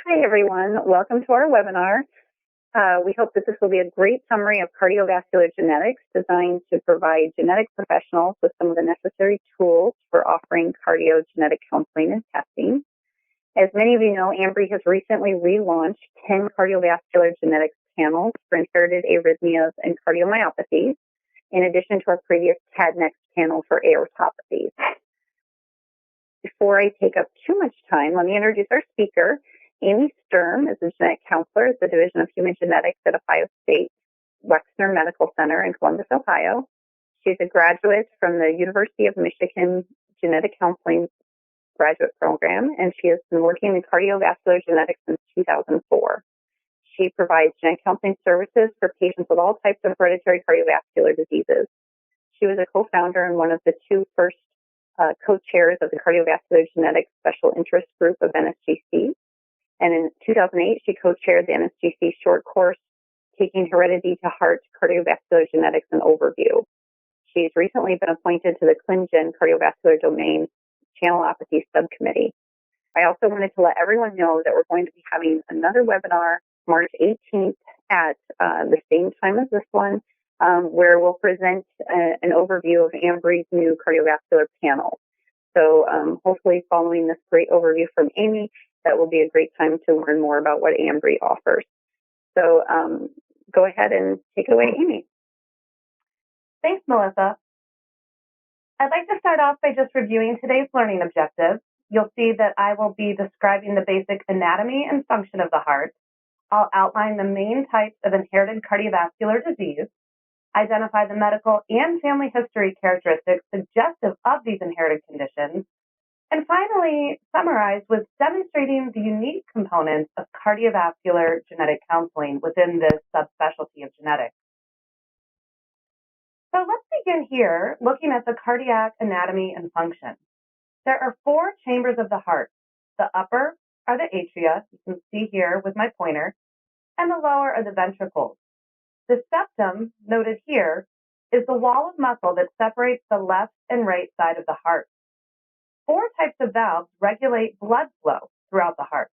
Hi, everyone. Welcome to our webinar. We hope that this will be a great summary of cardiovascular genetics designed to provide genetic professionals with some of the necessary tools for offering cardiogenetic counseling and testing. As many of you know, Ambry has recently relaunched 10 cardiovascular genetics panels for inherited arrhythmias and cardiomyopathies, in addition to our previous TAAD Next panel for aortopathies. Before I take up too much time, let me introduce our speaker. Amy Sturm is a genetic counselor at the Division of Human Genetics at Ohio State Wexner Medical Center in Columbus, Ohio. She's a graduate from the University of Michigan Genetic Counseling Graduate Program, and she has been working in cardiovascular genetics since 2004. She provides genetic counseling services for patients with all types of hereditary cardiovascular diseases. She was a co-founder and one of the two first co-chairs of the Cardiovascular Genetics Special Interest Group of NSGC. And in 2008, she co-chaired the NSGC short course, Taking Heredity to Heart, Cardiovascular Genetics and Overview. She's recently been appointed to the ClinGen Cardiovascular Domain Channelopathy Subcommittee. I also wanted to let everyone know that we're going to be having another webinar March 18th at the same time as this one, where we'll present an overview of Ambry's new cardiovascular panel. So hopefully following this great overview from Amy, that will be a great time to learn more about what Ambry offers. So go ahead and take it away, Amy. Thanks, Melissa. I'd like to start off by just reviewing today's learning objectives. You'll see that I will be describing the basic anatomy and function of the heart. I'll outline the main types of inherited cardiovascular disease, identify the medical and family history characteristics suggestive of these inherited conditions, and finally, summarize with demonstrating the unique components of cardiovascular genetic counseling within this subspecialty of genetics. So let's begin here looking at the cardiac anatomy and function. There are four chambers of the heart. The upper are the atria, you can see here with my pointer, and the lower are the ventricles. The septum, noted here, is the wall of muscle that separates the left and right side of the heart. Four types of valves regulate blood flow throughout the heart.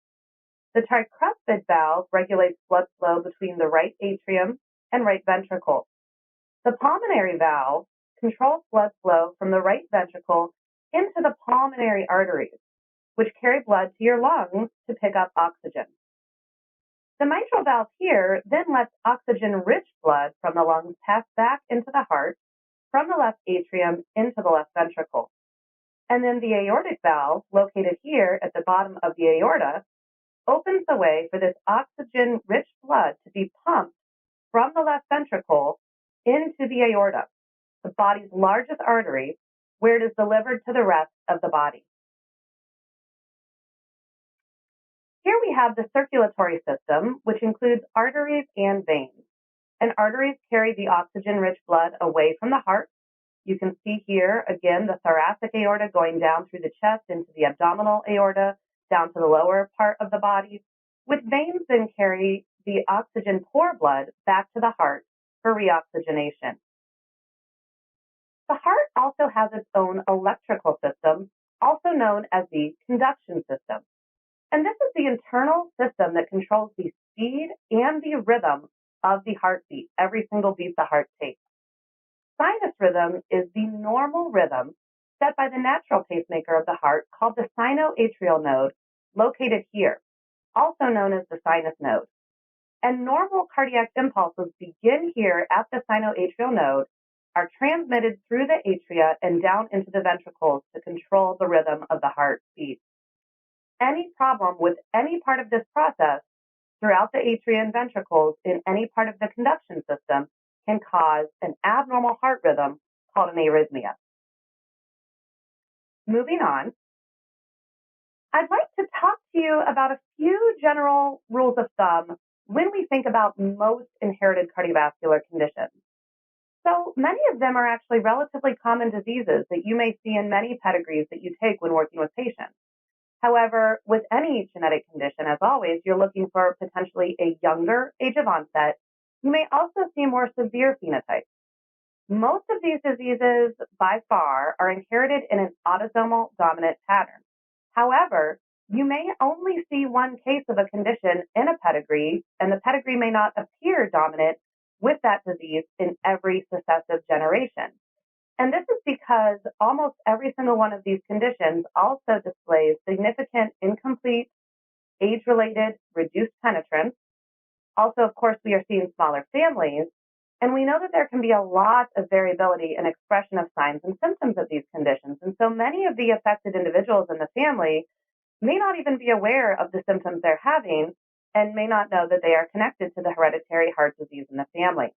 The tricuspid valve regulates blood flow between the right atrium and right ventricle. The pulmonary valve controls blood flow from the right ventricle into the pulmonary arteries, which carry blood to your lungs to pick up oxygen. The mitral valve here then lets oxygen-rich blood from the lungs pass back into the heart from the left atrium into the left ventricle. And then the aortic valve, located here at the bottom of the aorta, opens the way for this oxygen-rich blood to be pumped from the left ventricle into the aorta, the body's largest artery, where it is delivered to the rest of the body. Here we have the circulatory system, which includes arteries and veins. And arteries carry the oxygen-rich blood away from the heart. You can see here, again, the thoracic aorta going down through the chest into the abdominal aorta, down to the lower part of the body, with veins then carry the oxygen-poor blood back to the heart for reoxygenation. The heart also has its own electrical system, also known as the conduction system. And this is the internal system that controls the speed and the rhythm of the heartbeat, every single beat the heart takes. Sinus rhythm is the normal rhythm set by the natural pacemaker of the heart called the sinoatrial node, located here, also known as the sinus node. And normal cardiac impulses begin here at the sinoatrial node, are transmitted through the atria and down into the ventricles to control the rhythm of the heartbeat. Any problem with any part of this process throughout the atria and ventricles in any part of the conduction system can cause an abnormal heart rhythm called an arrhythmia. Moving on, I'd like to talk to you about a few general rules of thumb when we think about most inherited cardiovascular conditions. So many of them are actually relatively common diseases that you may see in many pedigrees that you take when working with patients. However, with any genetic condition, as always, you're looking for potentially a younger age of onset. You may also see more severe phenotypes. Most of these diseases, by far, are inherited in an autosomal dominant pattern. However, You may only see one case of a condition in a pedigree, and the pedigree may not appear dominant with that disease in every successive generation. And this is because almost every single one of these conditions also displays significant incomplete, age-related, reduced penetrance. Also, of course, we are seeing smaller families, and we know that there can be a lot of variability in expression of signs and symptoms of these conditions. And so many of the affected individuals in the family may not even be aware of the symptoms they're having and may not know that they are connected to the hereditary heart disease in the family.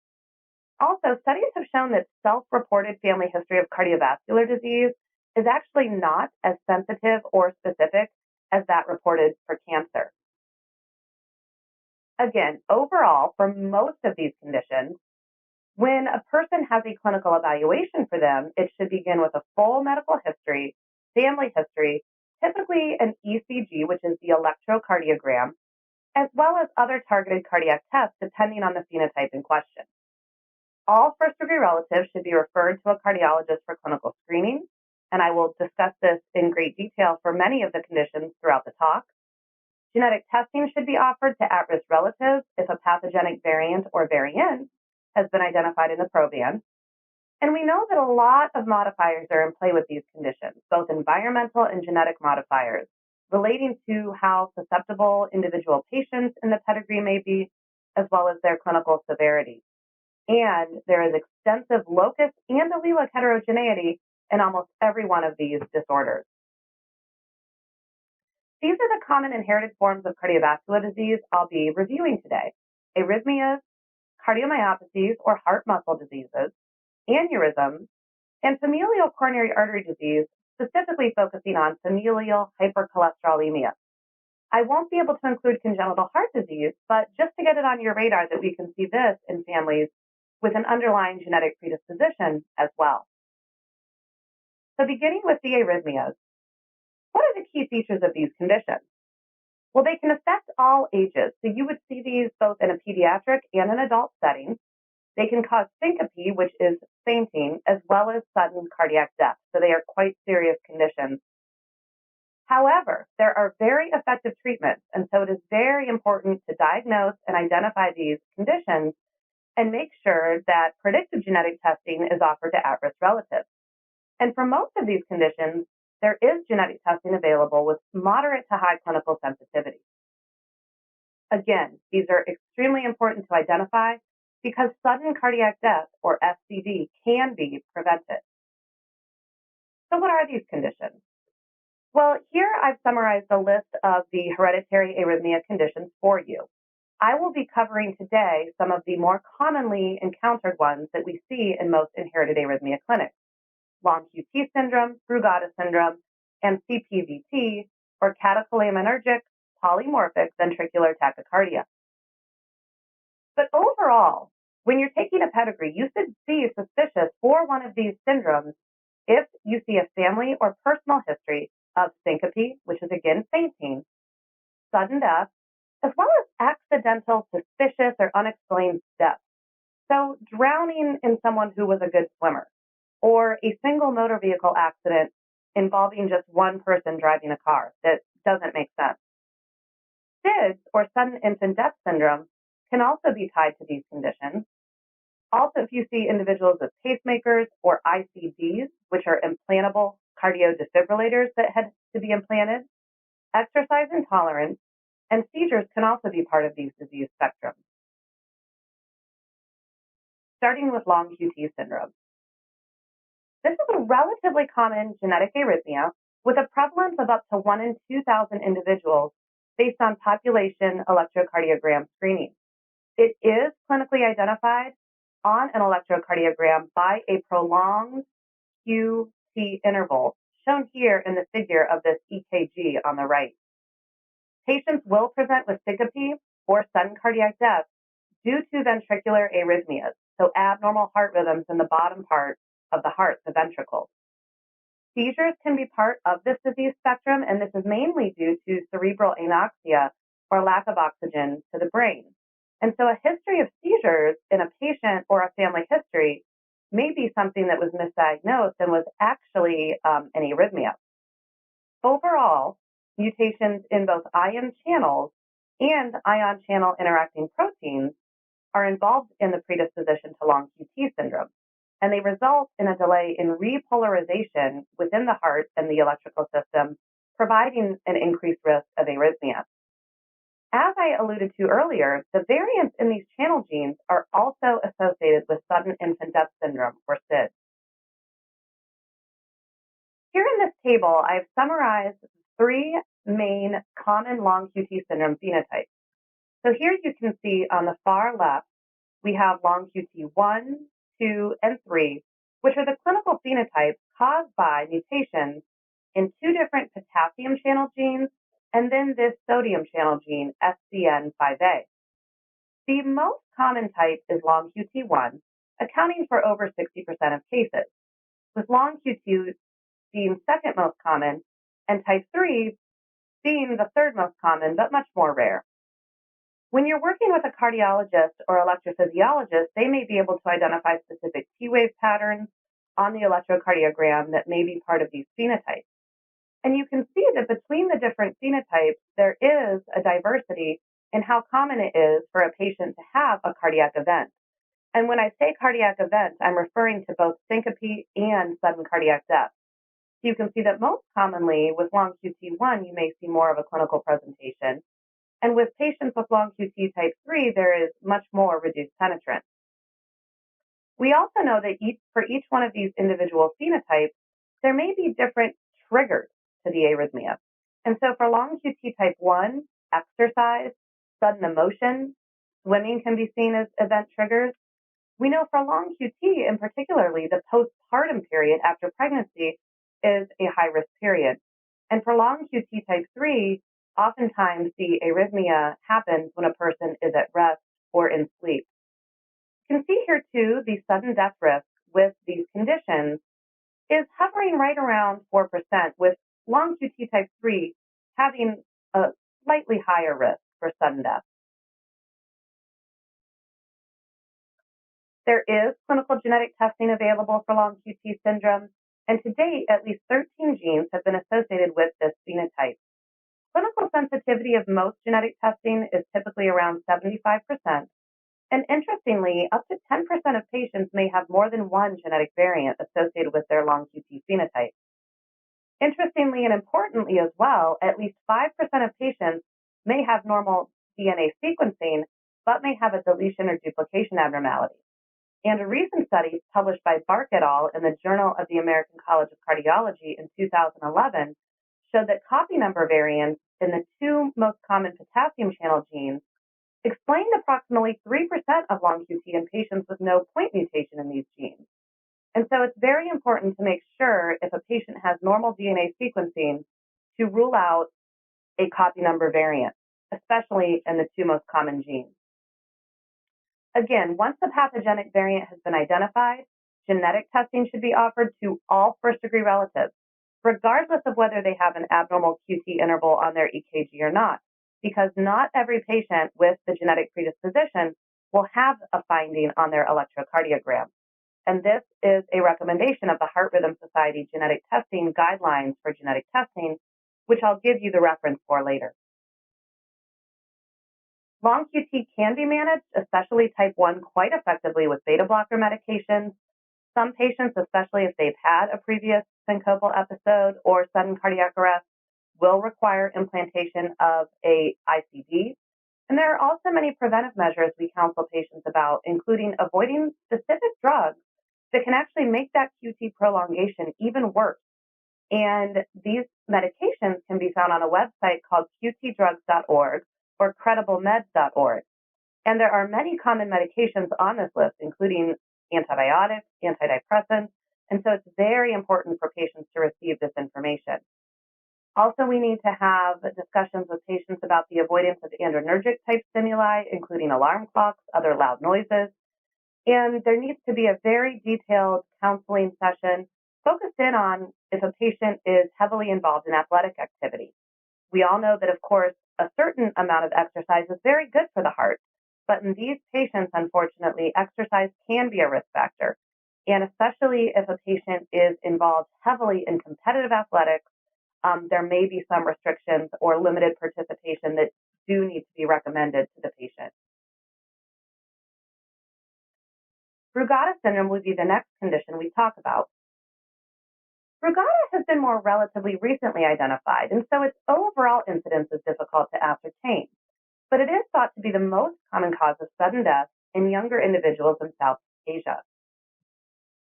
Also, studies have shown that self-reported family history of cardiovascular disease is actually not as sensitive or specific as that reported for cancer. Again, overall, for most of these conditions, when a person has a clinical evaluation for them, it should begin with a full medical history, family history, typically an ECG, which is the electrocardiogram, as well as other targeted cardiac tests depending on the phenotype in question. All first-degree relatives should be referred to a cardiologist for clinical screening, and I will discuss this in great detail for many of the conditions throughout the talk. Genetic testing should be offered to at-risk relatives if a pathogenic variant or variants has been identified in the proband. And we know that a lot of modifiers are in play with these conditions, both environmental and genetic modifiers, relating to how susceptible individual patients in the pedigree may be, as well as their clinical severity. And there is extensive locus and allelic heterogeneity in almost every one of these disorders. These are the common inherited forms of cardiovascular disease I'll be reviewing today: arrhythmias, cardiomyopathies or heart muscle diseases, aneurysms, and familial coronary artery disease, specifically focusing on familial hypercholesterolemia. I won't be able to include congenital heart disease, but just to get it on your radar that we can see this in families with an underlying genetic predisposition as well. So beginning with the arrhythmias, what are the key features of these conditions? Well, they can affect all ages. So you would see these both in a pediatric and an adult setting. They can cause syncope, which is fainting, as well as sudden cardiac death. So they are quite serious conditions. However, there are very effective treatments, and so it is very important to diagnose and identify these conditions and make sure that predictive genetic testing is offered to at-risk relatives. And for most of these conditions, there is genetic testing available with moderate to high clinical sensitivity. Again, these are extremely important to identify because sudden cardiac death, or SCD, can be prevented. So what are these conditions? Well, here I've summarized a list of the hereditary arrhythmia conditions for you. I will be covering today some of the more commonly encountered ones that we see in most inherited arrhythmia clinics: long QT syndrome, Brugada syndrome, and CPVT, or Catecholaminergic polymorphic ventricular tachycardia. But overall, when you're taking a pedigree, you should be suspicious for one of these syndromes if you see a family or personal history of syncope, which is again fainting, sudden death, as well as accidental, suspicious, or unexplained death. So drowning in someone who was a good swimmer, or a single motor vehicle accident involving just one person driving a car. That doesn't make sense. SIDS, or sudden infant death syndrome, can also be tied to these conditions. Also, if you see individuals with pacemakers or ICDs, which are implantable cardiodefibrillators that had to be implanted, exercise intolerance, and seizures can also be part of these disease spectrums. Starting with long QT syndrome. This is a relatively common genetic arrhythmia with a prevalence of up to 1 in 2,000 individuals based on population electrocardiogram screening. It is clinically identified on an electrocardiogram by a prolonged QT interval, shown here in the figure of this EKG on the right. Patients will present with syncope or sudden cardiac death due to ventricular arrhythmias, so abnormal heart rhythms in the bottom part of the heart, the ventricles. Seizures can be part of this disease spectrum, and this is mainly due to cerebral anoxia or lack of oxygen to the brain. And so a history of seizures in a patient or a family history may be something that was misdiagnosed and was actually an arrhythmia. Overall, Mutations in both ion channels and ion channel interacting proteins are involved in the predisposition to long QT syndrome, and they result in a delay in repolarization within the heart and the electrical system, providing an increased risk of arrhythmia. As I alluded to earlier, the variants in these channel genes are also associated with sudden infant death syndrome, or SIDS. Here in this table, I've summarized 3 main common long QT syndrome phenotypes. So here you can see on the far left, we have long QT 1, 2, and 3, which are the clinical phenotypes caused by mutations in 2 different potassium channel genes and then this sodium channel gene, SCN5A. The most common type is long QT1, accounting for over 60% of cases, with long QT being second most common and type 3 being the third most common, but much more rare. When you're working with a cardiologist or electrophysiologist, they may be able to identify specific T-wave patterns on the electrocardiogram that may be part of these phenotypes. And you can see that between the different phenotypes, there is a diversity in how common it is for a patient to have a cardiac event. And when I say cardiac event, I'm referring to both syncope and sudden cardiac death. You can see that most commonly with long QT1, you may see more of a clinical presentation. And with patients with long QT type 3, there is much more reduced penetrance. We also know that for each one of these individual phenotypes, there may be different triggers to the arrhythmia. And so for long QT type 1, exercise, sudden emotion, swimming can be seen as event triggers. We know for long QT, and particularly the postpartum period after pregnancy, is a high-risk period. And for long QT type 3, oftentimes the arrhythmia happens when a person is at rest or in sleep. You can see here too, the sudden death risk with these conditions is hovering right around 4%, with long QT type 3 having a slightly higher risk for sudden death. There is clinical genetic testing available for long QT syndrome, and to date, at least 13 genes have been associated with this phenotype. Clinical sensitivity of most genetic testing is typically around 75%, and interestingly, up to 10% of patients may have more than one genetic variant associated with their long QT phenotype. Interestingly and importantly as well, at least 5% of patients may have normal DNA sequencing, but may have a deletion or duplication abnormality. And a recent study published by Bark et al. In the Journal of the American College of Cardiology in 2011 showed that copy number variants in the 2 most common potassium channel genes explained approximately 3% of long QT in patients with no point mutation in these genes. And so it's very important to make sure if a patient has normal DNA sequencing to rule out a copy number variant, especially in the 2 most common genes. Again, once the pathogenic variant has been identified, genetic testing should be offered to all first-degree relatives, regardless of whether they have an abnormal QT interval on their EKG or not, because not every patient with the genetic predisposition will have a finding on their electrocardiogram. And this is a recommendation of the Heart Rhythm Society genetic testing guidelines for genetic testing, which I'll give you the reference for later. Long QT can be managed, especially type 1, quite effectively with beta blocker medications. Some patients, especially if they've had a previous syncopal episode or sudden cardiac arrest, will require implantation of a ICD. And there are also many preventive measures we counsel patients about, including avoiding specific drugs that can actually make that QT prolongation even worse. And these medications can be found on a website called qtdrugs.org or crediblemeds.org. And there are many common medications on this list, including antibiotics, antidepressants, and so it's very important for patients to receive this information. Also, we need to have discussions with patients about the avoidance of adrenergic type stimuli, including alarm clocks, other loud noises. And there needs to be a very detailed counseling session focused in on if a patient is heavily involved in athletic activity. We all know that, of course, a certain amount of exercise is very good for the heart, but in these patients, unfortunately, exercise can be a risk factor. And especially if a patient is involved heavily in competitive athletics, there may be some restrictions or limited participation that do need to be recommended to the patient. Brugada syndrome would be the next condition we talk about. Brugada has been more relatively recently identified, and so its overall incidence is difficult to ascertain, but it is thought to be the most common cause of sudden death in younger individuals in South Asia.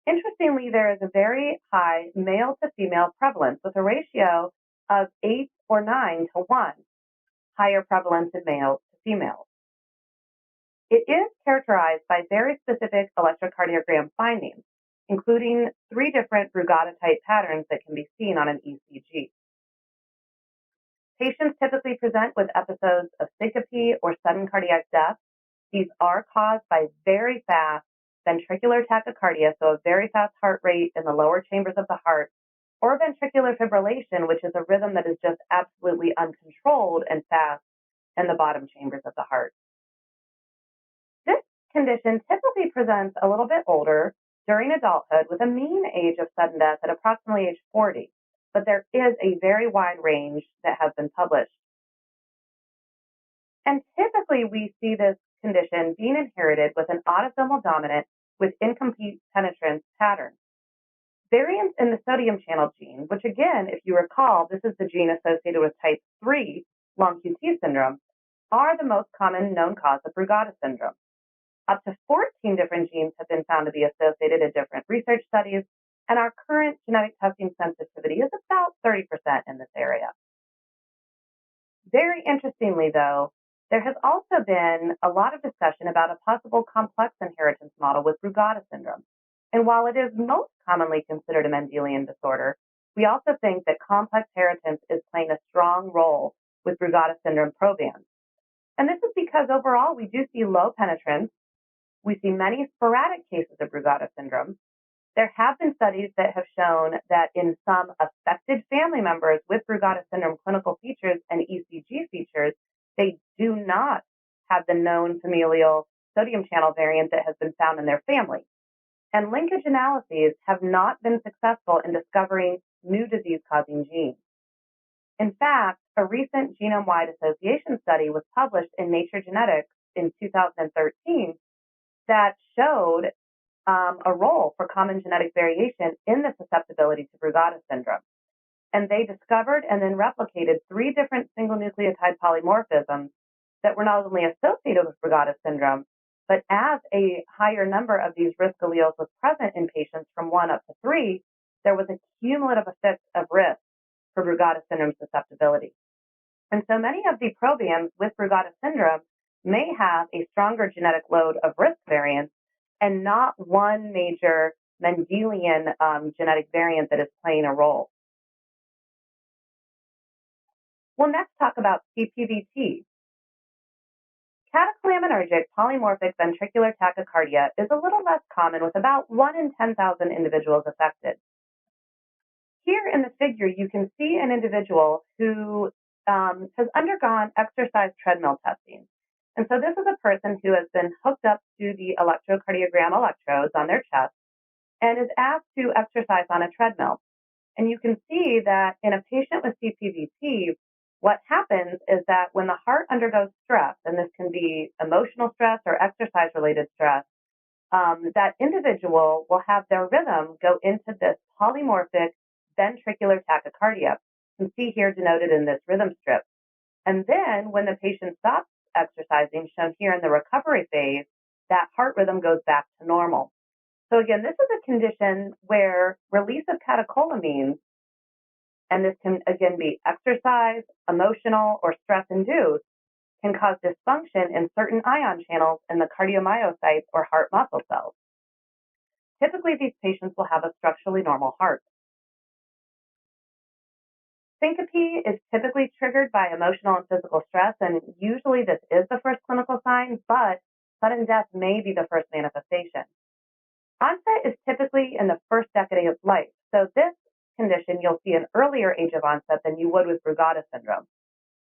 Interestingly, there is a very high male to female prevalence with a ratio of 8 or 9 to 1, higher prevalence in males to females. It is characterized by very specific electrocardiogram findings, including 3 different Brugada-type patterns that can be seen on an ECG. Patients typically present with episodes of syncope or sudden cardiac death. These are caused by very fast ventricular tachycardia, so a very fast heart rate in the lower chambers of the heart, or ventricular fibrillation, which is a rhythm that is just absolutely uncontrolled and fast in the bottom chambers of the heart. This condition typically presents a little bit older during adulthood with a mean age of sudden death at approximately age 40, but there is a very wide range that has been published. And typically we see this condition being inherited with an autosomal dominant with incomplete penetrance pattern. Variants in the sodium channel gene, which again, if you recall, this is the gene associated with type 3 long QT syndrome, are the most common known cause of Brugada syndrome. Up to 14 different genes have been found to be associated in different research studies, and our current genetic testing sensitivity is about 30% in this area. Very interestingly, though, there has also been a lot of discussion about a possible complex inheritance model with Brugada syndrome. And while it is most commonly considered a Mendelian disorder, we also think that complex inheritance is playing a strong role with Brugada syndrome probands. And this is because overall we do see low penetrance. We see many sporadic cases of Brugada syndrome. There have been studies that have shown that in some affected family members with Brugada syndrome clinical features and ECG features, they do not have the known familial sodium channel variant that has been found in their family. And linkage analyses have not been successful in discovering new disease-causing genes. In fact, a recent genome-wide association study was published in Nature Genetics in 2013 that showed a role for common genetic variation in the susceptibility to Brugada syndrome. And they discovered and then replicated 3 different single nucleotide polymorphisms that were not only associated with Brugada syndrome, but as a higher number of these risk alleles was present in patients from 1 up to 3, there was a cumulative effect of risk for Brugada syndrome susceptibility. And so many of the probands with Brugada syndrome may have a stronger genetic load of risk variants and not one major Mendelian genetic variant that is playing a role. We'll next talk about CPVT. Catecholaminergic polymorphic ventricular tachycardia is a little less common with about 1 in 10,000 individuals affected. Here in the figure, you can see an individual who has undergone exercise treadmill testing. And so this is a person who has been hooked up to the electrocardiogram electrodes on their chest and is asked to exercise on a treadmill. And you can see that in a patient with CPVT, what happens is that when the heart undergoes stress, and this can be emotional stress or exercise-related stress, that individual will have their rhythm go into this polymorphic ventricular tachycardia. You can see here denoted in this rhythm strip. And then when the patient stops exercising, shown here in the recovery phase, that heart rhythm goes back to normal. So again, this is a condition where release of catecholamines, and this can again be exercise, emotional, or stress-induced, can cause dysfunction in certain ion channels in the cardiomyocytes or heart muscle cells. Typically, these patients will have a structurally normal heart. Syncope is typically triggered by emotional and physical stress, and usually this is the first clinical sign, but sudden death may be the first manifestation. Onset is typically in the first decade of life, so this condition you'll see an earlier age of onset than you would with Brugada syndrome.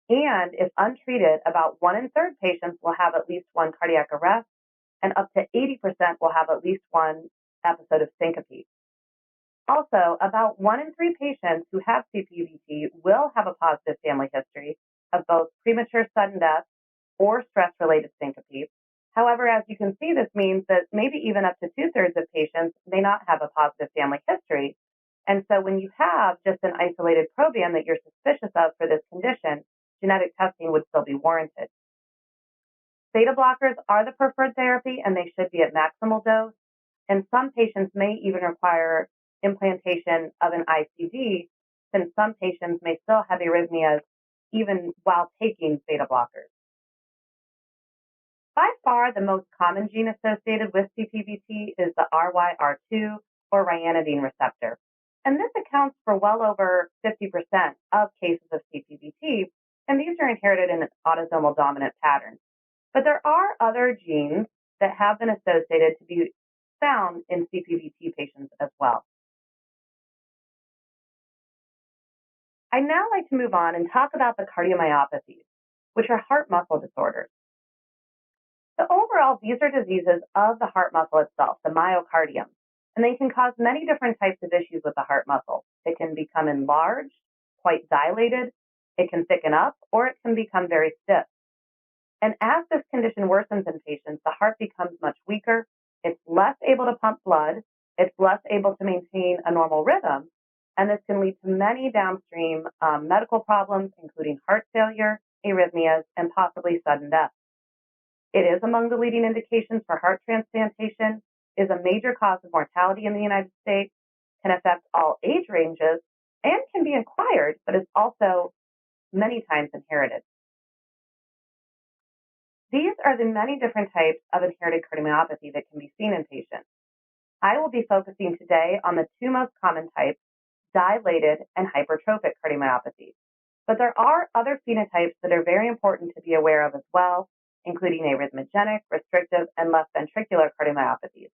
And if untreated, about 1 in 3 patients will have at least 1 cardiac arrest, and up to 80% will have at least 1 episode of syncope. Also, about 1 in 3 patients who have CPVT will have a positive family history of both premature sudden death or stress-related syncope. However, as you can see, this means that maybe even up to 2/3 of patients may not have a positive family history. And so when you have just an isolated proban that you're suspicious of for this condition, genetic testing would still be warranted. Beta blockers are the preferred therapy, and they should be at maximal dose. And some patients may even require implantation of an ICD, since some patients may still have arrhythmias even while taking beta blockers. By far, the most common gene associated with CPVT is the RYR2 or ryanodine receptor. And this accounts for well over 50% of cases of CPVT, and these are inherited in an autosomal dominant pattern. But there are other genes that have been associated to be found in CPVT patients as well. I'd now like to move on and talk about the cardiomyopathies, which are heart muscle disorders. So overall, these are diseases of the heart muscle itself, the myocardium, and they can cause many different types of issues with the heart muscle. It can become enlarged, quite dilated, it can thicken up, or it can become very stiff. And as this condition worsens in patients, the heart becomes much weaker, it's less able to pump blood, it's less able to maintain a normal rhythm, and this can lead to many downstream medical problems, including heart failure, arrhythmias, and possibly sudden death. It is among the leading indications for heart transplantation, is a major cause of mortality in the United States, can affect all age ranges, and can be acquired, but is also many times inherited. These are the many different types of inherited cardiomyopathy that can be seen in patients. I will be focusing today on the two most common types, dilated and hypertrophic cardiomyopathy. But there are other phenotypes that are very important to be aware of as well, including arrhythmogenic, restrictive, and left ventricular cardiomyopathies.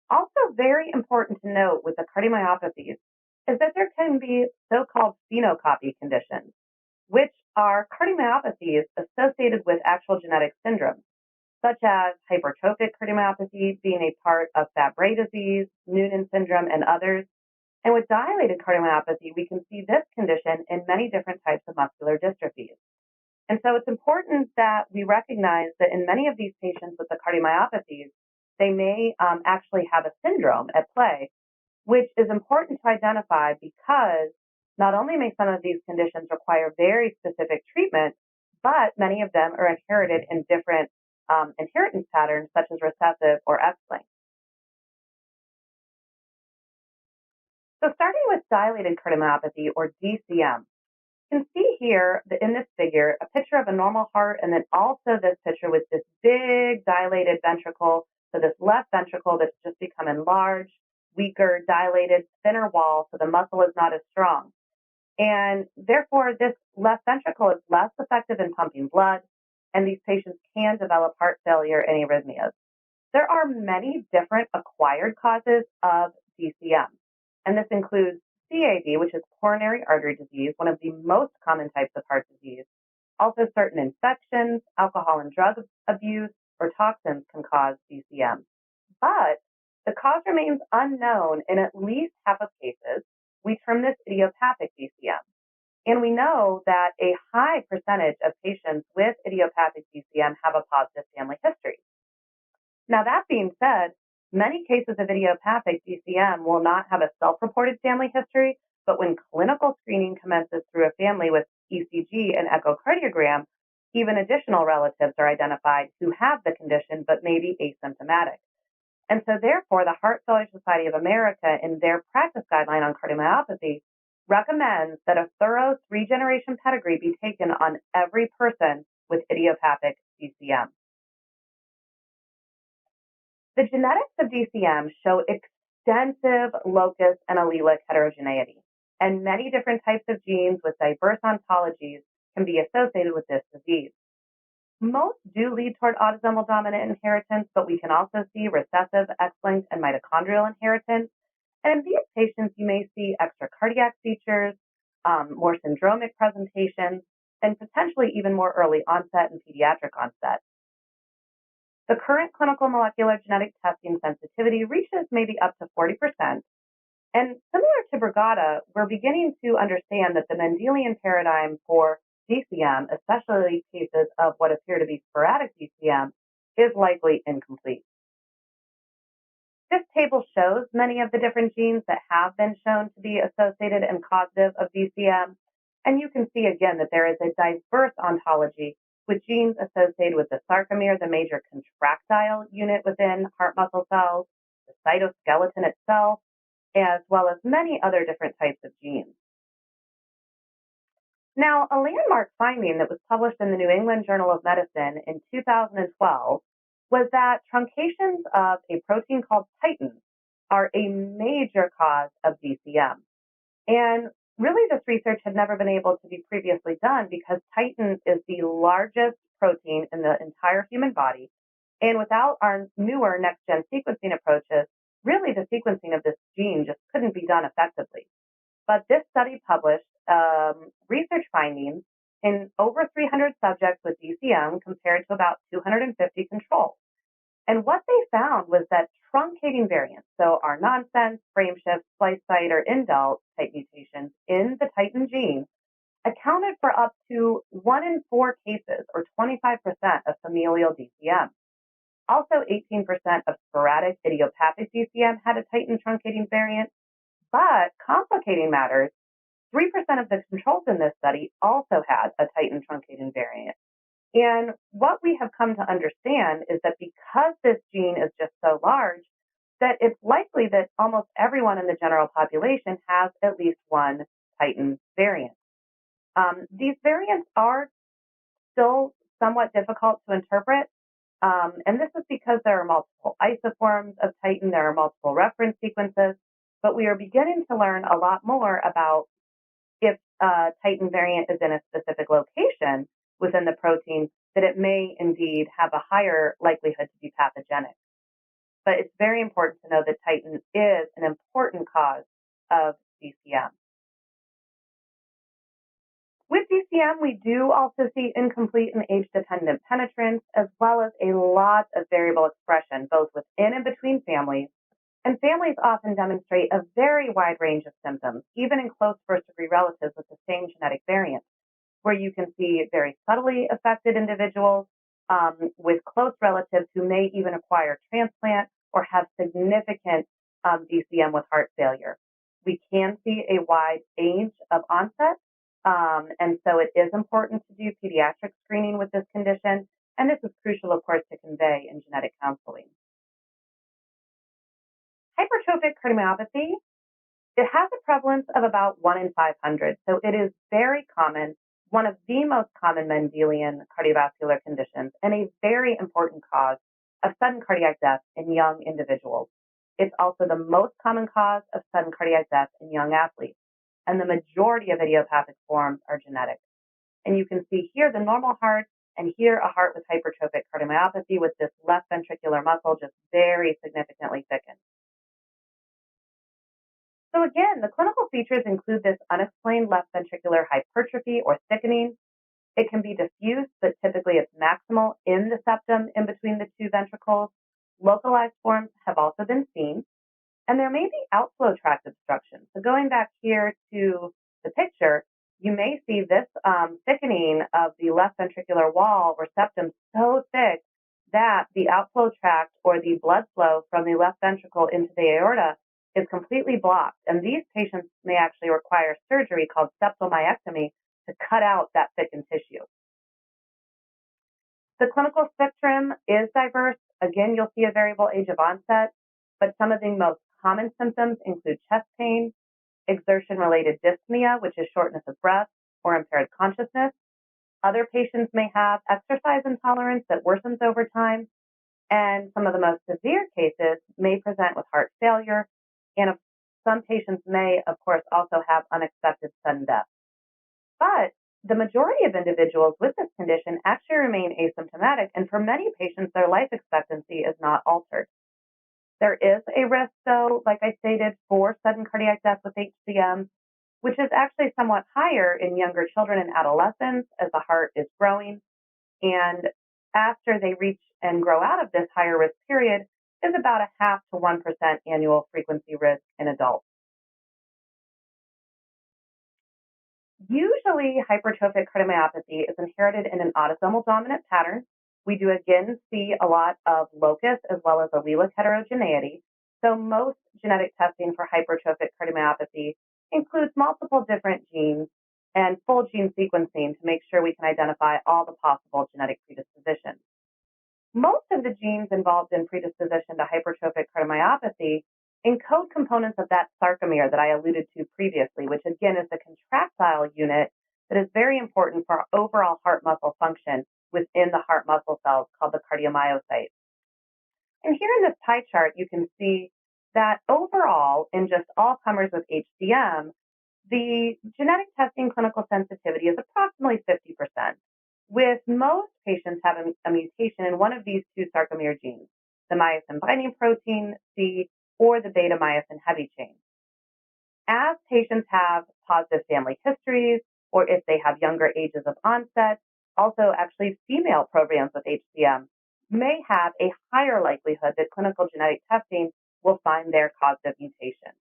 Also very important to note with the cardiomyopathies is that there can be so-called phenocopy conditions, which are cardiomyopathies associated with actual genetic syndromes, such as hypertrophic cardiomyopathy being a part of Fabry disease, Noonan syndrome, and others. And with dilated cardiomyopathy, we can see this condition in many different types of muscular dystrophies. And so it's important that we recognize that in many of these patients with the cardiomyopathies, they may actually have a syndrome at play, which is important to identify because not only may some of these conditions require very specific treatment, but many of them are inherited in different inheritance patterns, such as recessive or X-linked. So starting with dilated cardiomyopathy, or DCM, you can see here in this figure a picture of a normal heart, and then also this picture with this big dilated ventricle, so this left ventricle that's just become enlarged, weaker, dilated, thinner wall, so the muscle is not as strong. And therefore, this left ventricle is less effective in pumping blood, and these patients can develop heart failure and arrhythmias. There are many different acquired causes of DCM, and this includes CAD, which is coronary artery disease, one of the most common types of heart disease. Also, certain infections, alcohol and drug abuse, or toxins can cause DCM. But the cause remains unknown in at least half of cases. We term this idiopathic DCM. And we know that a high percentage of patients with idiopathic DCM have a positive family history. Now, that being said, many cases of idiopathic DCM will not have a self-reported family history, but when clinical screening commences through a family with ECG and echocardiogram, even additional relatives are identified who have the condition but may be asymptomatic. And so therefore, the Heart Failure Society of America, in their practice guideline on cardiomyopathy, recommends that a thorough 3-generation pedigree be taken on every person with idiopathic DCM. The genetics of DCM show extensive locus and allelic heterogeneity, and many different types of genes with diverse ontologies can be associated with this disease. Most do lead toward autosomal dominant inheritance, but we can also see recessive, X-linked, and mitochondrial inheritance. And in these patients, you may see extra cardiac features, more syndromic presentations, and potentially even more early onset and pediatric onset. The current clinical molecular genetic testing sensitivity reaches maybe up to 40%, And similar to Brugada, we're beginning to understand that the Mendelian paradigm for DCM, especially cases of what appear to be sporadic DCM, is likely incomplete. This table shows many of the different genes that have been shown to be associated and causative of DCM. And you can see again that there is a diverse ontology with genes associated with the sarcomere, the major contractile unit within heart muscle cells, the cytoskeleton itself, as well as many other different types of genes. Now, a landmark finding that was published in the New England Journal of Medicine in 2012 was that truncations of a protein called titin are a major cause of DCM. And really, this research had never been able to be previously done because titin is the largest protein in the entire human body. And without our newer next-gen sequencing approaches, really the sequencing of this gene just couldn't be done effectively. But this study published research findings in over 300 subjects with DCM compared to about 250 controls. And what they found was that truncating variants, so our nonsense, frameshift, splice site, or indel type mutations in the titin gene, accounted for up to 1 in 4 cases, or 25% of familial DCM. Also, 18% of sporadic idiopathic DCM had a titin truncating variant, but complicating matters, 3% of the controls in this study also had a titin truncating variant. And what we have come to understand is that because this gene is just so large, that it's likely that almost everyone in the general population has at least one titin variant. These variants are still somewhat difficult to interpret, and this is because there are multiple isoforms of titin, there are multiple reference sequences, but we are beginning to learn a lot more about if a titin variant is in a specific location within the protein, that it may indeed have a higher likelihood to be pathogenic. But it's very important to know that titin is an important cause of DCM. With DCM, we do also see incomplete and age-dependent penetrance, as well as a lot of variable expression, both within and between families. And families often demonstrate a very wide range of symptoms, even in close first-degree relatives with the same genetic variant, where you can see very subtly affected individuals with close relatives who may even acquire transplant or have significant DCM with heart failure. We can see a wide age of onset, and so it is important to do pediatric screening with this condition, and this is crucial, of course, to convey in genetic counseling. Hypertrophic cardiomyopathy, it has a prevalence of about 1 in 500, so it is very common, one of the most common Mendelian cardiovascular conditions, and a very important cause of sudden cardiac death in young individuals. It's also the most common cause of sudden cardiac death in young athletes, and the majority of idiopathic forms are genetic. And you can see here the normal heart, and here a heart with hypertrophic cardiomyopathy with this left ventricular muscle just very significantly thickened. So again, the clinical features include this unexplained left ventricular hypertrophy or thickening. It can be diffuse, but typically it's maximal in the septum in between the two ventricles. Localized forms have also been seen. And there may be outflow tract obstruction. So going back here to the picture, you may see this thickening of the left ventricular wall or septum so thick that the outflow tract or the blood flow from the left ventricle into the aorta is completely blocked. And these patients may actually require surgery called septal myectomy to cut out that thickened tissue. The clinical spectrum is diverse. Again, you'll see a variable age of onset, but some of the most common symptoms include chest pain, exertion-related dyspnea, which is shortness of breath or impaired consciousness. Other patients may have exercise intolerance that worsens over time, and some of the most severe cases may present with heart failure, and some patients may, of course, also have unexpected sudden death. But the majority of individuals with this condition actually remain asymptomatic, and for many patients, their life expectancy is not altered. There is a risk, though, like I stated, for sudden cardiac death with HCM, which is actually somewhat higher in younger children and adolescents as the heart is growing. And after they reach and grow out of this higher risk period, is about a 0.5 to 1% annual frequency risk in adults. Usually, hypertrophic cardiomyopathy is inherited in an autosomal dominant pattern. We do again see a lot of locus as well as allelic heterogeneity. So most genetic testing for hypertrophic cardiomyopathy includes multiple different genes and full gene sequencing to make sure we can identify all the possible genetic predispositions. Most of the genes involved in predisposition to hypertrophic cardiomyopathy encode components of that sarcomere that I alluded to previously, which again is the contractile unit that is very important for overall heart muscle function within the heart muscle cells called the cardiomyocytes. And here in this pie chart, you can see that overall, in just all comers with HCM, the genetic testing clinical sensitivity is approximately 50%, with most patients having a mutation in one of these two sarcomere genes, the myosin binding protein C or the beta myosin heavy chain. As patients have positive family histories, or if they have younger ages of onset, also actually female programs with HCM may have a higher likelihood that clinical genetic testing will find their causative mutation.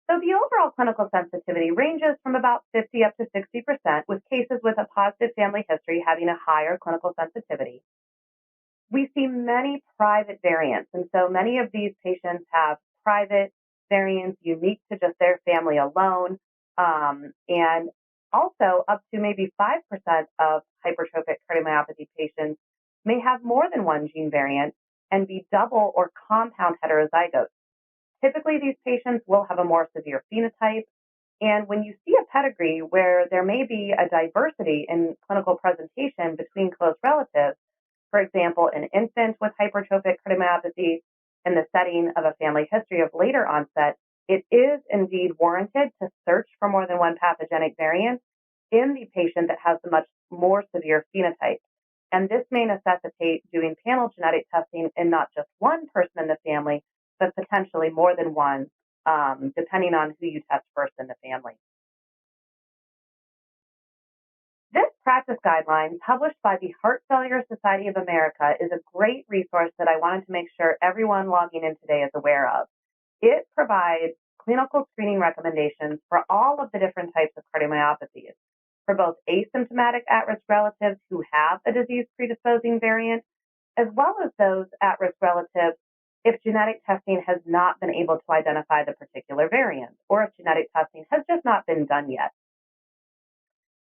So the overall clinical sensitivity ranges from about 50 up to 60%, with cases with a positive family history having a higher clinical sensitivity. We see many private variants, and so many of these patients have private variants unique to just their family alone, and also up to maybe 5% of hypertrophic cardiomyopathy patients may have more than one gene variant and be double or compound heterozygotes. Typically, these patients will have a more severe phenotype, and when you see a pedigree where there may be a diversity in clinical presentation between close relatives, for example, an infant with hypertrophic cardiomyopathy in the setting of a family history of later onset, it is indeed warranted to search for more than one pathogenic variant in the patient that has the much more severe phenotype. And this may necessitate doing panel genetic testing in not just one person in the family, but potentially more than one, depending on who you test first in the family. This practice guideline, published by the Heart Failure Society of America, is a great resource that I wanted to make sure everyone logging in today is aware of. It provides clinical screening recommendations for all of the different types of cardiomyopathies, for both asymptomatic at-risk relatives who have a disease predisposing variant, as well as those at-risk relatives if genetic testing has not been able to identify the particular variant, or if genetic testing has just not been done yet.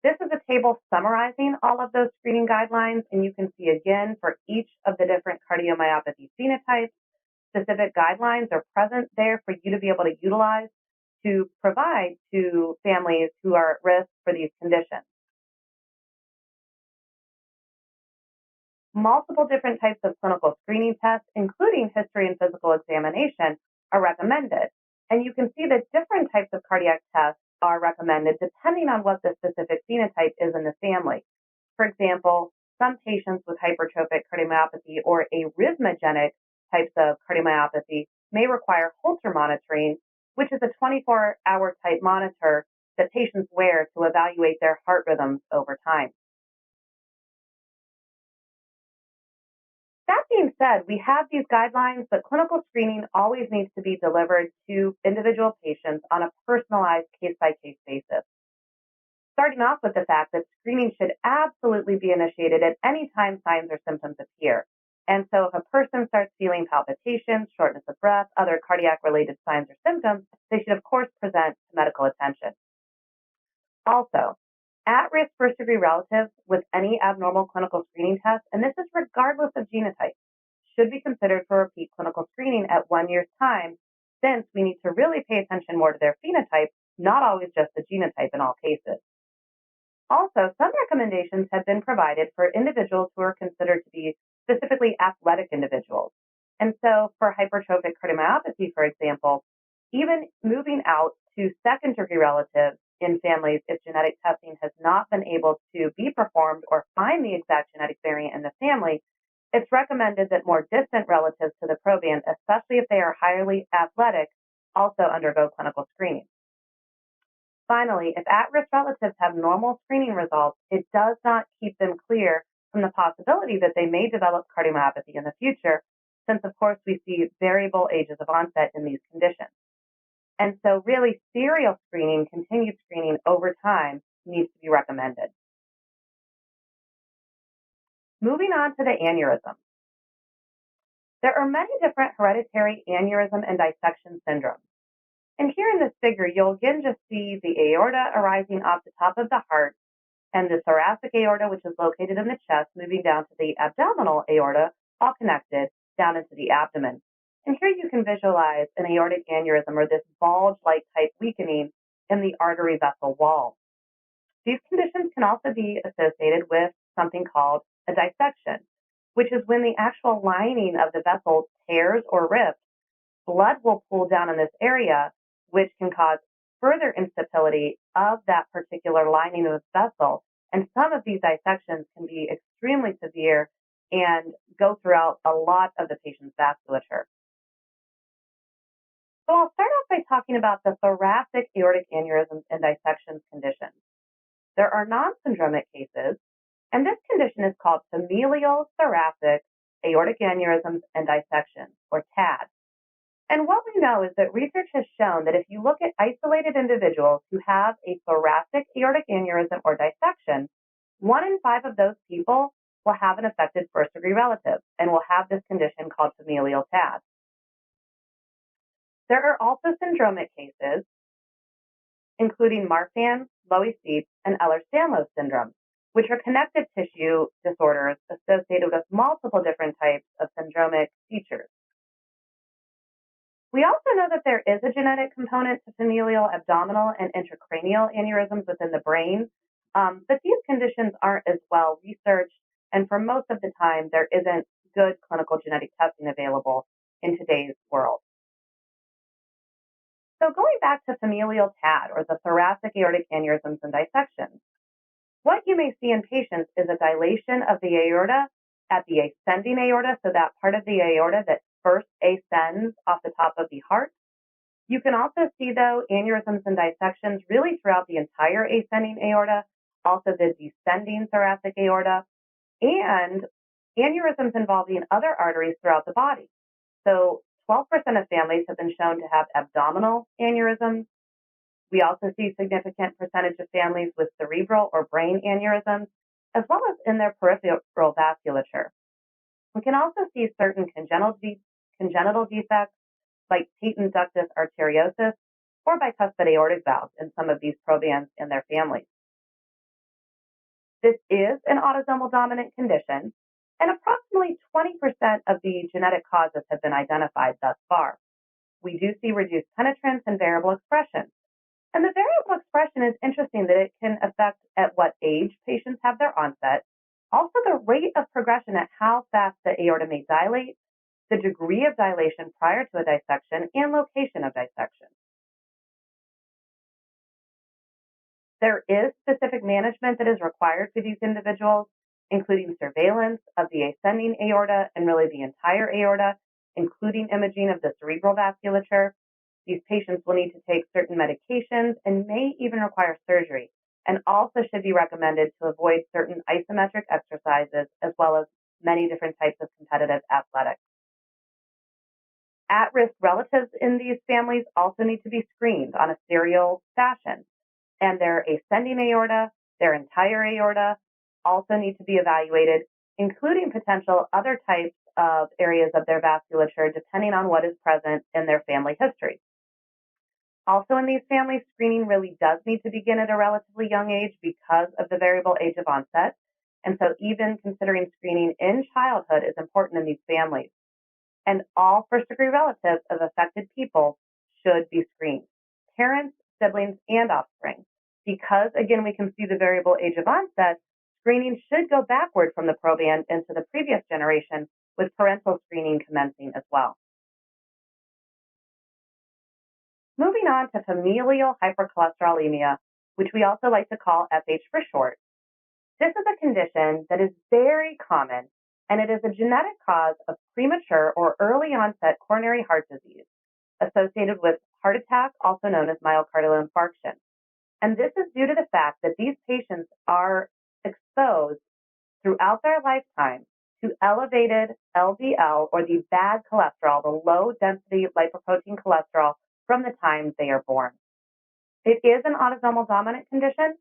This is a table summarizing all of those screening guidelines, and you can see again for each of the different cardiomyopathy phenotypes, specific guidelines are present there for you to be able to utilize to provide to families who are at risk for these conditions. Multiple different types of clinical screening tests, including history and physical examination, are recommended. And you can see that different types of cardiac tests are recommended depending on what the specific phenotype is in the family. For example, some patients with hypertrophic cardiomyopathy or arrhythmogenic types of cardiomyopathy may require Holter monitoring, which is a 24-hour type monitor that patients wear to evaluate their heart rhythms over time. That being said, we have these guidelines, but clinical screening always needs to be delivered to individual patients on a personalized case-by-case basis. Starting off with the fact that screening should absolutely be initiated at any time signs or symptoms appear. And so if a person starts feeling palpitations, shortness of breath, other cardiac-related signs or symptoms, they should, of course, present to medical attention. Also, at-risk first-degree relatives with any abnormal clinical screening test, and this is regardless of genotype, should be considered for repeat clinical screening at 1 year's time, since we need to really pay attention more to their phenotype, not always just the genotype in all cases. Also, some recommendations have been provided for individuals who are considered to be specifically athletic individuals. And so for hypertrophic cardiomyopathy, for example, even moving out to second-degree relatives in families if genetic testing has not been able to be performed or find the exact genetic variant in the family, it's recommended that more distant relatives to the proband, especially if they are highly athletic, also undergo clinical screening. Finally, if at-risk relatives have normal screening results, it does not keep them clear from the possibility that they may develop cardiomyopathy in the future, since, of course, we see variable ages of onset in these conditions. And so really serial screening, continued screening over time needs to be recommended. Moving on to the aneurysm. There are many different hereditary aneurysm and dissection syndromes. And here in this figure, you'll again just see the aorta arising off the top of the heart and the thoracic aorta, which is located in the chest, moving down to the abdominal aorta, all connected down into the abdomen. And here you can visualize an aortic aneurysm or this bulge-like type weakening in the artery vessel wall. These conditions can also be associated with something called a dissection, which is when the actual lining of the vessel tears or rips. Blood will pool down in this area, which can cause further instability of that particular lining of the vessel. And some of these dissections can be extremely severe and go throughout a lot of the patient's vasculature. So I'll start off by talking about the thoracic aortic aneurysms and dissections conditions. There are non-syndromic cases, and this condition is called familial thoracic aortic aneurysms and dissections, or TAAD. And what we know is that research has shown that if you look at isolated individuals who have a thoracic aortic aneurysm or dissection, 1 in 5 of those people will have an affected first-degree relative and will have this condition called familial TAAD. There are also syndromic cases, including Marfan, Loeys-Dietz, and Ehlers-Danlos syndrome, which are connective tissue disorders associated with multiple different types of syndromic features. We also know that there is a genetic component to familial abdominal and intracranial aneurysms within the brain, but these conditions aren't as well researched, and for most of the time, there isn't good clinical genetic testing available in today's world. So going back to familial TAAD, or the thoracic aortic aneurysms and dissections, what you may see in patients is a dilation of the aorta at the ascending aorta, so that part of the aorta that first ascends off the top of the heart. You can also see, though, aneurysms and dissections really throughout the entire ascending aorta, also the descending thoracic aorta, and aneurysms involving other arteries throughout the body. So 12% of families have been shown to have abdominal aneurysms. We also see significant percentage of families with cerebral or brain aneurysms, as well as in their peripheral vasculature. We can also see certain congenital defects like patent ductus arteriosus or bicuspid aortic valves in some of these probands and their families. This is an autosomal dominant condition, and approximately 20% of the genetic causes have been identified thus far. We do see reduced penetrance and variable expression. And the variable expression is interesting that it can affect at what age patients have their onset, also the rate of progression at how fast the aorta may dilate, the degree of dilation prior to a dissection, and location of dissection. There is specific management that is required for these individuals, including surveillance of the ascending aorta and really the entire aorta, including imaging of the cerebral vasculature. These patients will need to take certain medications and may even require surgery, and also should be recommended to avoid certain isometric exercises as well as many different types of competitive athletics. At-risk relatives in these families also need to be screened on a serial fashion, and their ascending aorta, their entire aorta, also need to be evaluated, including potential other types of areas of their vasculature, depending on what is present in their family history. Also in these families, screening really does need to begin at a relatively young age because of the variable age of onset. And so even considering screening in childhood is important in these families. And all first-degree relatives of affected people should be screened, parents, siblings, and offspring. Because, again, we can see the variable age of onset, screening should go backward from the proband into the previous generation, with parental screening commencing as well. Moving on to familial hypercholesterolemia, which we also like to call FH for short. This is a condition that is very common, and it is a genetic cause of premature or early onset coronary heart disease associated with heart attack, also known as myocardial infarction. And this is due to the fact that these patients are exposed throughout their lifetime to elevated LDL, or the bad cholesterol, the low density lipoprotein cholesterol from the time they are born. It is an autosomal dominant condition,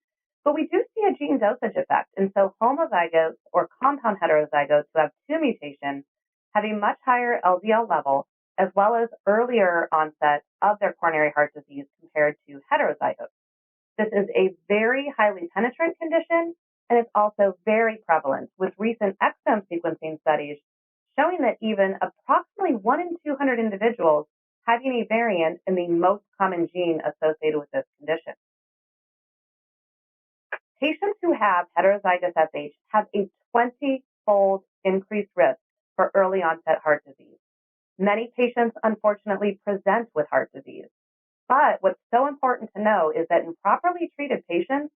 but we do see a gene dosage effect. And so homozygotes or compound heterozygotes who have two mutations have a much higher LDL level as well as earlier onset of their coronary heart disease compared to heterozygotes. This is a very highly penetrant condition, and it's also very prevalent, with recent exome sequencing studies showing that even approximately 1 in 200 individuals having a variant in the most common gene associated with this condition. Patients who have heterozygous FH have a 20-fold increased risk for early onset heart disease. Many patients, unfortunately, present with heart disease. But what's so important to know is that in properly treated patients,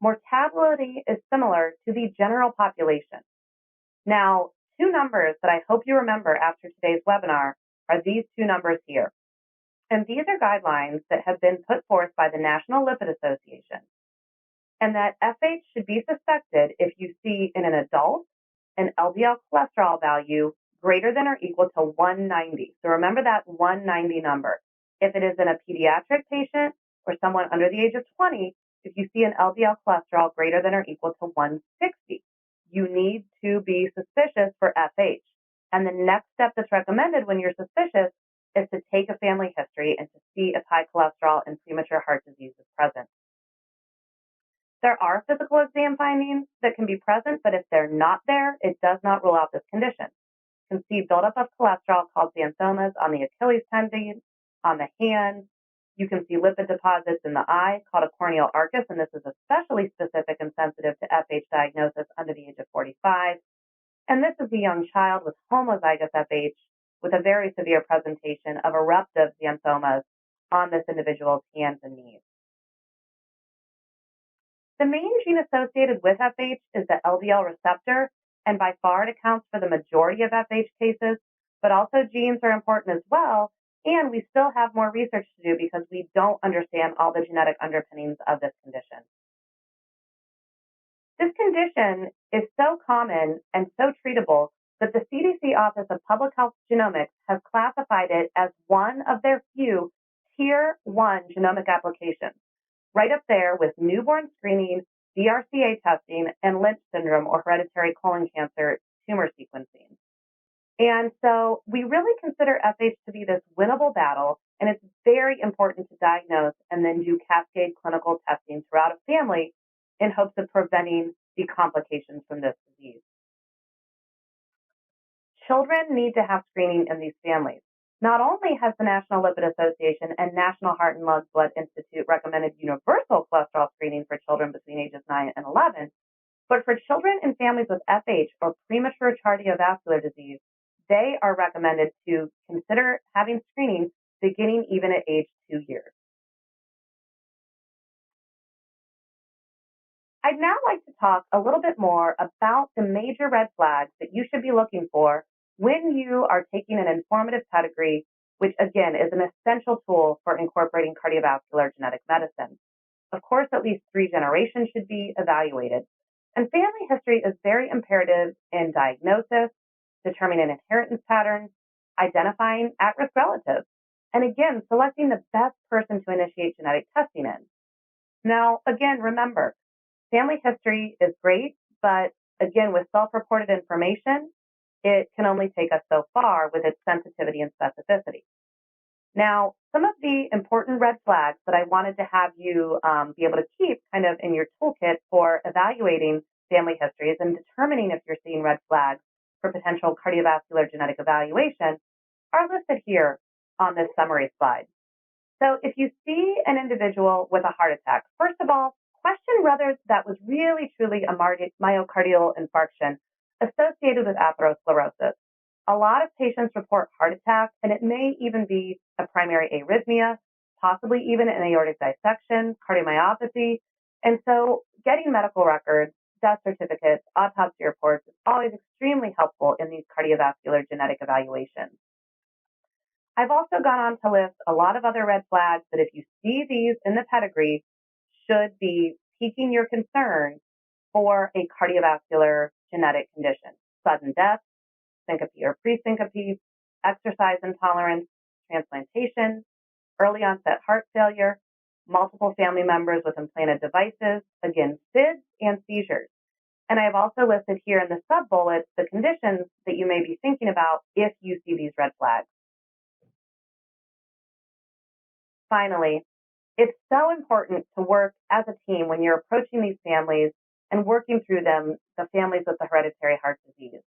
mortality is similar to the general population. Now, two numbers that I hope you remember after today's webinar are these two numbers here. And these are guidelines that have been put forth by the National Lipid Association. And that FH should be suspected if you see in an adult an LDL cholesterol value greater than or equal to 190. So remember that 190 number. If it is in a pediatric patient or someone under the age of 20, if you see an LDL cholesterol greater than or equal to 160, you need to be suspicious for FH. And the next step that's recommended when you're suspicious is to take a family history and to see if high cholesterol and premature heart disease is present. There are physical exam findings that can be present, but if they're not there, it does not rule out this condition. You can see buildup of cholesterol called xanthomas on the Achilles tendon, on the hand. You can see lipid deposits in the eye called a corneal arcus, and this is especially specific and sensitive to FH diagnosis under the age of 45. And this is a young child with homozygous FH with a very severe presentation of eruptive xanthomas on this individual's hands and knees. The main gene associated with FH is the LDL receptor, and by far it accounts for the majority of FH cases, but also genes are important as well, and we still have more research to do because we don't understand all the genetic underpinnings of this condition. This condition is so common and so treatable that the CDC Office of Public Health Genomics has classified it as one of their few Tier 1 genomic applications, right up there with newborn screening, BRCA testing, and Lynch syndrome or hereditary colon cancer tumor sequencing. And so we really consider FH to be this winnable battle, and it's very important to diagnose and then do cascade clinical testing throughout a family in hopes of preventing the complications from this disease. Children need to have screening in these families. Not only has the National Lipid Association and National Heart and Lung Blood Institute recommended universal cholesterol screening for children between ages 9 and 11, but for children in families with FH or premature cardiovascular disease, they are recommended to consider having screening beginning even at age 2 years. I'd now like to talk a little bit more about the major red flags that you should be looking for when you are taking an informative pedigree, which again is an essential tool for incorporating cardiovascular genetic medicine. Of course, at least 3 generations should be evaluated. And family history is very imperative in diagnosis, determining inheritance patterns, identifying at-risk relatives, and again, selecting the best person to initiate genetic testing in. Now, again, remember, family history is great, but again, with self-reported information, it can only take us so far with its sensitivity and specificity. Now, some of the important red flags that I wanted to have you be able to keep kind of in your toolkit for evaluating family histories and determining if you're seeing red flags for potential cardiovascular genetic evaluation are listed here on this summary slide. So if you see an individual with a heart attack, first of all, question whether that was really truly a myocardial infarction associated with atherosclerosis. A lot of patients report heart attacks, and it may even be a primary arrhythmia, possibly even an aortic dissection, cardiomyopathy. And so getting medical records, death certificates, autopsy reports is always extremely helpful in these cardiovascular genetic evaluations. I've also gone on to list a lot of other red flags that if you see these in the pedigree should be piquing your concern for a cardiovascular genetic condition: sudden death, syncope or pre-syncope, exercise intolerance, transplantation, early onset heart failure, multiple family members with implanted devices, again, SIDS and seizures. And I've also listed here in the sub-bullets the conditions that you may be thinking about if you see these red flags. Finally, it's so important to work as a team when you're approaching these families and working through them, the families with the hereditary heart disease.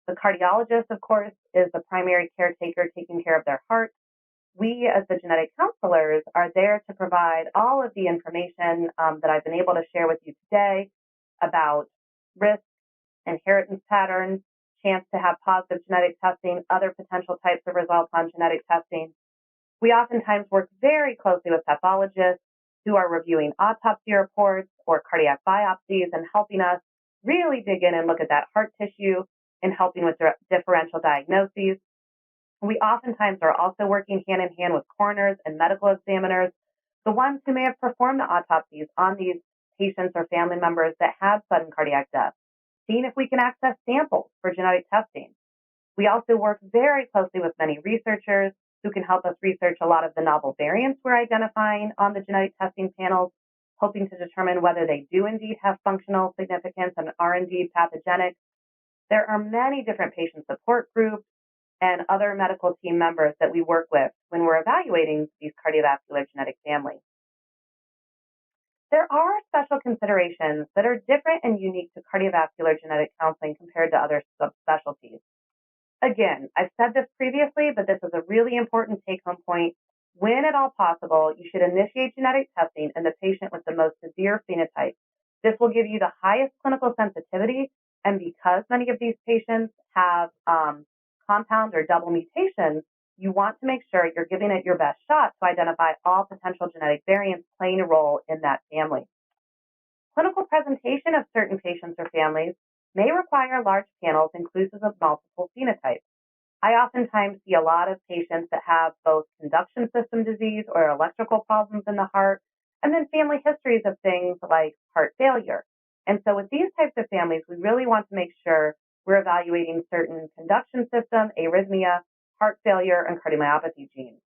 The cardiologist, of course, is the primary caretaker taking care of their heart. We, as the genetic counselors, are there to provide all of the information that I've been able to share with you today about risk, inheritance patterns, chance to have positive genetic testing, other potential types of results on genetic testing. We oftentimes work very closely with pathologists who are reviewing autopsy reports or cardiac biopsies and helping us really dig in and look at that heart tissue and helping with differential diagnoses. We oftentimes are also working hand in hand with coroners and medical examiners, the ones who may have performed the autopsies on these patients or family members that had sudden cardiac death, seeing if we can access samples for genetic testing. We also work very closely with many researchers who can help us research a lot of the novel variants we're identifying on the genetic testing panels, hoping to determine whether they do indeed have functional significance and are indeed pathogenic. There are many different patient support groups and other medical team members that we work with when we're evaluating these cardiovascular genetic families. There are special considerations that are different and unique to cardiovascular genetic counseling compared to other subspecialties. Again, I've said this previously, but this is a really important take-home point. When at all possible, you should initiate genetic testing in the patient with the most severe phenotype. This will give you the highest clinical sensitivity, and because many of these patients have compound or double mutations, you want to make sure you're giving it your best shot to identify all potential genetic variants playing a role in that family. Clinical presentation of certain patients or families may require large panels inclusive of multiple phenotypes. I oftentimes see a lot of patients that have both conduction system disease or electrical problems in the heart, and then family histories of things like heart failure. And so with these types of families, we really want to make sure we're evaluating certain conduction system, arrhythmia, heart failure, and cardiomyopathy genes.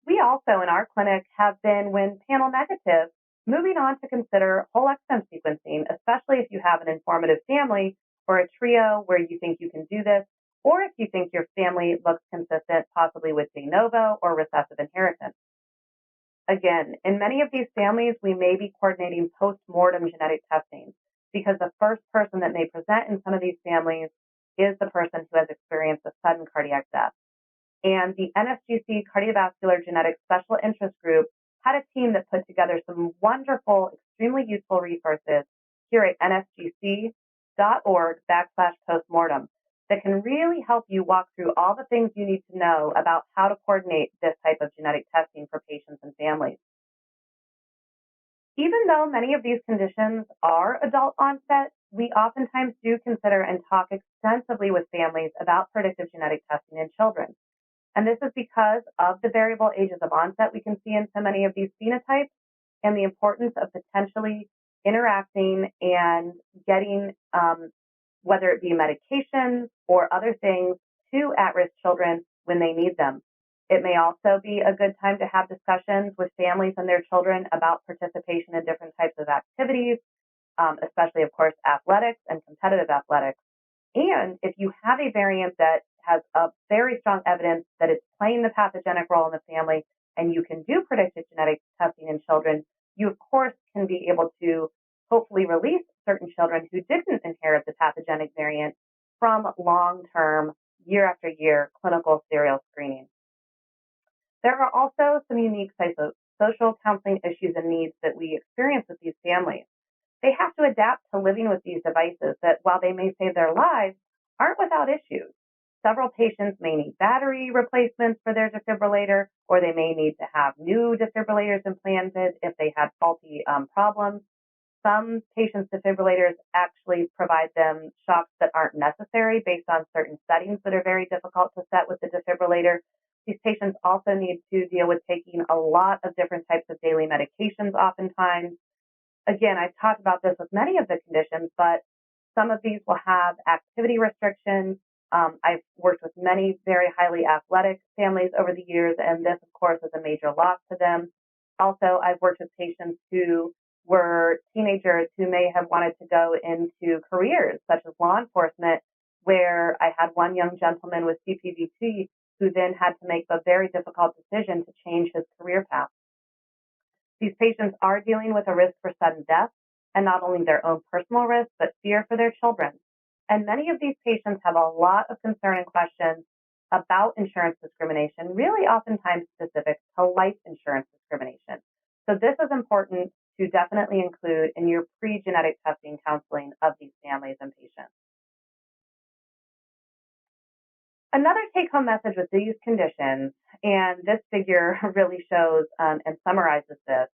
We also in our clinic have been, when panel negative, moving on to consider whole exome sequencing, especially if you have an informative family or a trio where you think you can do this, or if you think your family looks consistent, possibly with de novo or recessive inheritance. Again, in many of these families, we may be coordinating post-mortem genetic testing because the first person that may present in some of these families is the person who has experienced a sudden cardiac death. And the NSGC Cardiovascular Genetics Special Interest Group had a team that put together some wonderful, extremely useful resources here at nsgc.org/postmortem that can really help you walk through all the things you need to know about how to coordinate this type of genetic testing for patients and families. Even though many of these conditions are adult onset, we oftentimes do consider and talk extensively with families about predictive genetic testing in children. And this is because of the variable ages of onset we can see in so many of these phenotypes and the importance of potentially interacting and getting, whether it be medications or other things, to at-risk children when they need them. It may also be a good time to have discussions with families and their children about participation in different types of activities, especially, of course, athletics and competitive athletics. And if you have a variant that has a very strong evidence that it's playing the pathogenic role in the family and you can do predictive genetic testing in children, you, of course, can be able to hopefully release certain children who didn't inherit the pathogenic variant from long-term, year after year clinical serial screening. There are also some unique social counseling issues and needs that we experience with these families. They have to adapt to living with these devices that, while they may save their lives, aren't without issues. Several patients may need battery replacements for their defibrillator, or they may need to have new defibrillators implanted if they had faulty problems. Some patients' defibrillators actually provide them shocks that aren't necessary based on certain settings that are very difficult to set with the defibrillator. These patients also need to deal with taking a lot of different types of daily medications oftentimes. Again, I've talked about this with many of the conditions, but some of these will have activity restrictions. I've worked with many very highly athletic families over the years, and this, of course, is a major loss to them. Also, I've worked with patients who were teenagers who may have wanted to go into careers such as law enforcement, where I had one young gentleman with CPVT who then had to make a very difficult decision to change his career path. These patients are dealing with a risk for sudden death, and not only their own personal risk, but fear for their children. And many of these patients have a lot of concern and questions about insurance discrimination, really oftentimes specific to life insurance discrimination. So this is important to definitely include in your pre-genetic testing counseling of these families and patients. Another take-home message with these conditions, and this figure really shows and summarizes this,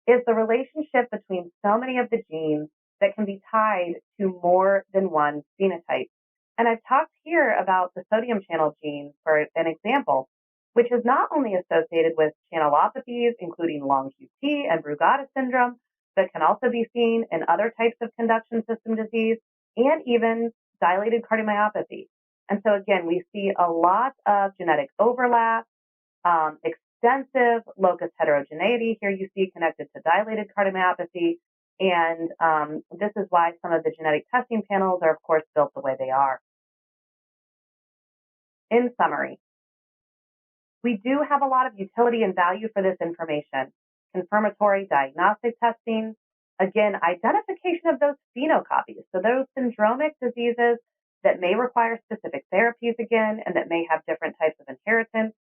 is the relationship between so many of the genes that can be tied to more than one phenotype. And I've talked here about the sodium channel gene for an example, which is not only associated with channelopathies, including long QT and Brugada syndrome, but can also be seen in other types of conduction system disease and even dilated cardiomyopathy. And so again, we see a lot of genetic overlap, extensive locus heterogeneity. Here you see connected to dilated cardiomyopathy. And this is why some of the genetic testing panels are, of course, built the way they are. In summary, we do have a lot of utility and value for this information. Confirmatory diagnostic testing, again, identification of those phenocopies, so those syndromic diseases that may require specific therapies again and that may have different types of inheritance.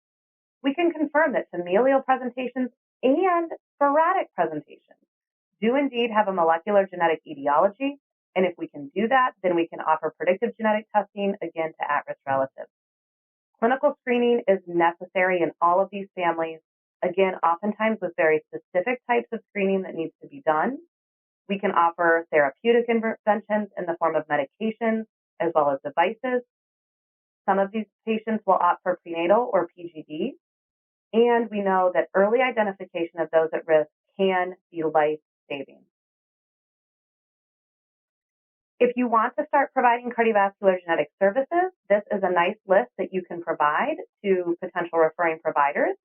We can confirm that familial presentations and sporadic presentations do indeed have a molecular genetic etiology, and if we can do that, then we can offer predictive genetic testing again to at-risk relatives. Clinical screening is necessary in all of these families, again, oftentimes with very specific types of screening that needs to be done. We can offer therapeutic interventions in the form of medications as well as devices. Some of these patients will opt for prenatal or PGD, and we know that early identification of those at risk can be life-saving. If you want to start providing cardiovascular genetic services, this is a nice list that you can provide to potential referring providers.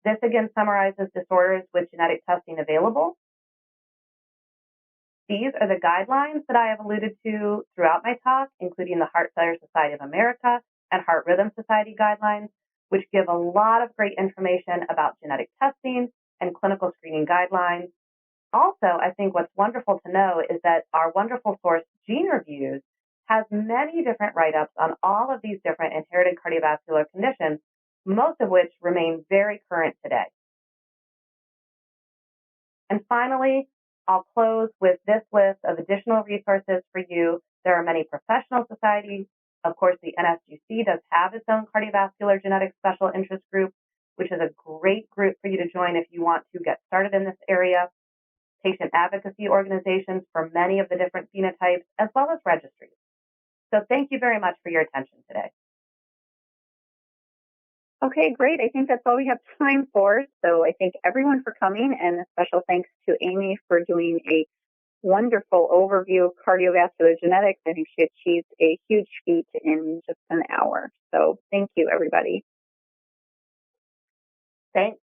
This again summarizes disorders with genetic testing available. These are the guidelines that I have alluded to throughout my talk, including the Heart Failure Society of America and Heart Rhythm Society guidelines, which give a lot of great information about genetic testing and clinical screening guidelines. Also, I think what's wonderful to know is that our wonderful source, Gene Reviews, has many different write-ups on all of these different inherited cardiovascular conditions, most of which remain very current today. And finally, I'll close with this list of additional resources for you. There are many professional societies. Of course, the NSGC does have its own cardiovascular genetic special interest group, which is a great group for you to join if you want to get started in this area. Patient advocacy organizations for many of the different phenotypes, as well as registries. So thank you very much for your attention today. Okay, great. I think that's all we have time for. So I thank everyone for coming, and a special thanks to Amy for doing a wonderful overview of cardiovascular genetics. I think she achieved a huge feat in just an hour. So thank you, everybody. Thanks.